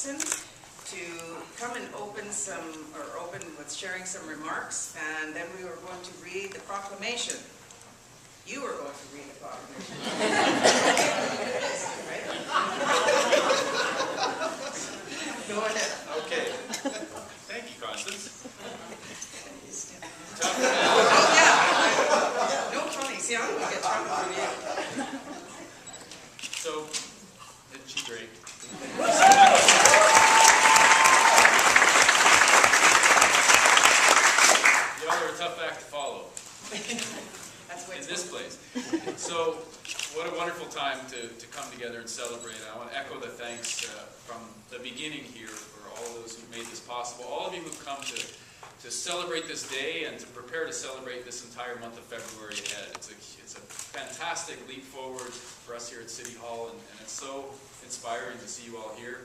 Robertson to come and open with sharing some remarks, and then we were going to read the proclamation. You were going to read the proclamation. Right? Go ahead. Okay. Thank you, Constance. Oh, yeah. No funny. See, I'm going to get trouble from you. So, isn't she great? Y'all are a tough act to follow. That's what In this place. So, what a wonderful time to come together and celebrate. I want to echo the thanks from the beginning here for all those who made this possible. All of you who've come to celebrate this day and to prepare to celebrate this entire month of February ahead. It's a fantastic leap forward for us here at City Hall, and it's so inspiring to see you all here.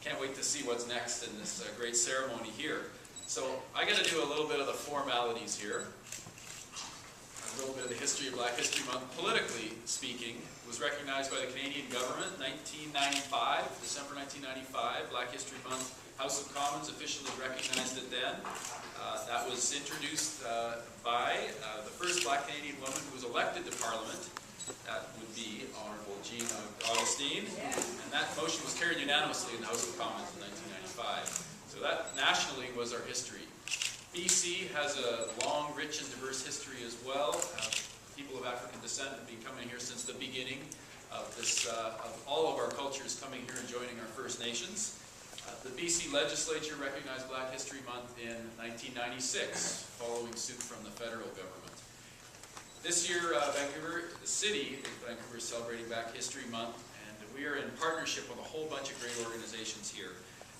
Can't wait to see what's next in this great ceremony here. So I got to do a little bit of the formalities here. A little bit of the history of Black History Month, politically speaking, was recognized by the Canadian government in 1995, December 1995. Black History Month, House of Commons officially recognized it then. That was introduced by the first Black Canadian woman who was elected to Parliament. That would be Honourable Jean Augustine. And that motion was carried unanimously in the House of Commons in 1995. So that nationally was our history. BC has a long, rich, and diverse history as well. People of African descent have been coming here since the beginning of all of our cultures coming here and joining our First Nations. The BC legislature recognized Black History Month in 1996, following suit from the federal government. This year, Vancouver, the city of Vancouver, is celebrating Black History Month, and we are in partnership with a whole bunch of great organizations here.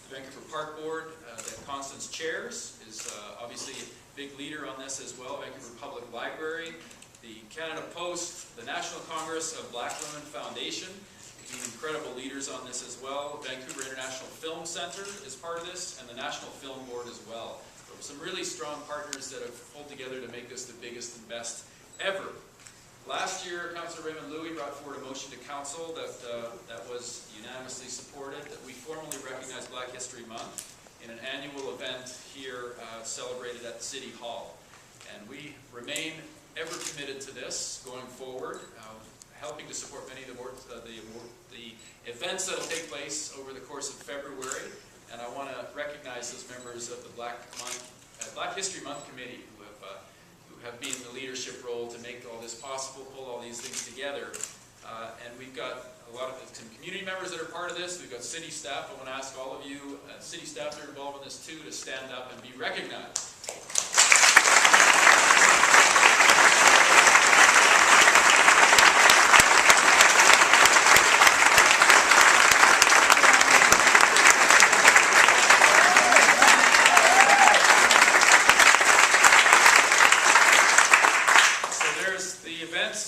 The Vancouver Park Board that Constance chairs is obviously a big leader on this as well. Vancouver Public Library, the Canada Post, the National Congress of Black Women Foundation, incredible leaders on this as well. Vancouver International Film Center is part of this, and the National Film Board as well. So some really strong partners that have pulled together to make this the biggest and best ever. Last year, Councillor Raymond Louie brought forward a motion to Council that was unanimously supported, that we formally recognize Black History Month in an annual event here celebrated at City Hall. And we remain ever committed to this going forward, helping to support many of the events that will take place over the course of February. And I want to recognize those members of the Black History Month Committee who have been in the leadership role to make all this possible, pull all these things together. And we've got some community members that are part of this. We've got city staff. I want to ask all of you, city staff that are involved in this too, to stand up and be recognized.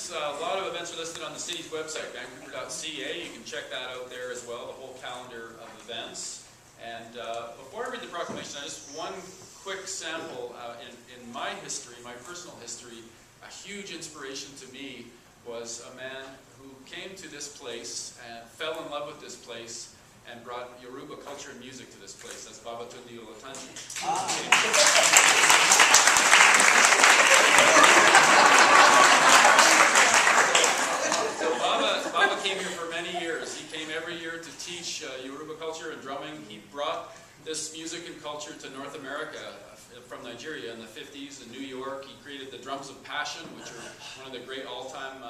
A lot of events are listed on the city's website, vancouver.ca. You can check that out there as well, the whole calendar of events. And before I read the proclamation, just one quick sample in my history, my personal history. A huge inspiration to me was a man who came to this place and fell in love with this place and brought Yoruba culture and music to this place. That's Babatunde Olatunji. Baba came here for many years. He came every year to teach Yoruba culture and drumming. He brought this music and culture to North America from Nigeria in the 50s in New York. He created the Drums of Passion, which are one of the great all-time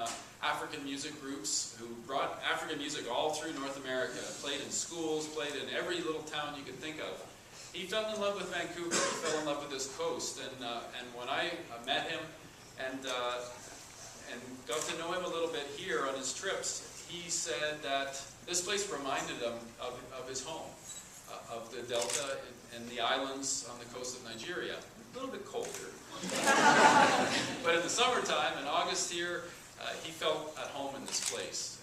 African music groups who brought African music all through North America, played in schools, played in every little town you could think of. He fell in love with Vancouver. He fell in love with this coast. And when I met him and got to know him a little bit here on his trips, he said that this place reminded him of his home, of the Delta and the islands on the coast of Nigeria. A little bit colder. But in the summertime, in August here, he felt at home in this place.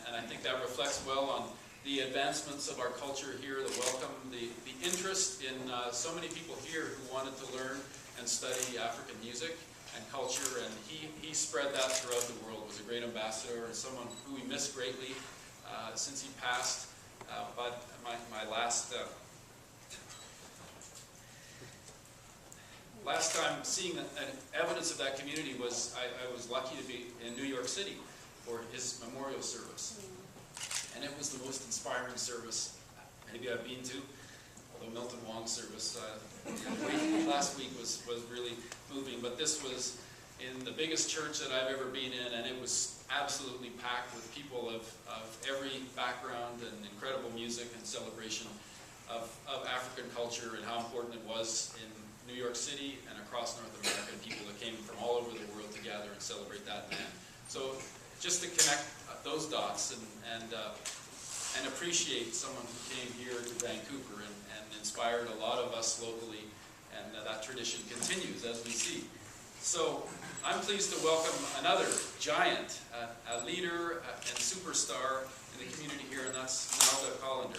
And I think that reflects well on the advancements of our culture here, the welcome, the interest in so many people here who wanted to learn and study African music and culture, and he spread that throughout the world, was a great ambassador and someone who we miss greatly since he passed. But my last time seeing evidence of that community was, I was lucky to be in New York City for his memorial service. And it was the most inspiring service maybe I've been to, although Milton Wong's service last week was really moving. But this was in the biggest church that I've ever been in, and it was absolutely packed with people of every background, and incredible music and celebration of African culture and how important it was in New York City and across North America, and people that came from all over the world to gather and celebrate that man. So just to connect those dots and appreciate someone who came here to Vancouver and inspired a lot of us locally, and that tradition continues as we see. So I'm pleased to welcome another giant, a leader and superstar in the community here, and that's Nelda Collender.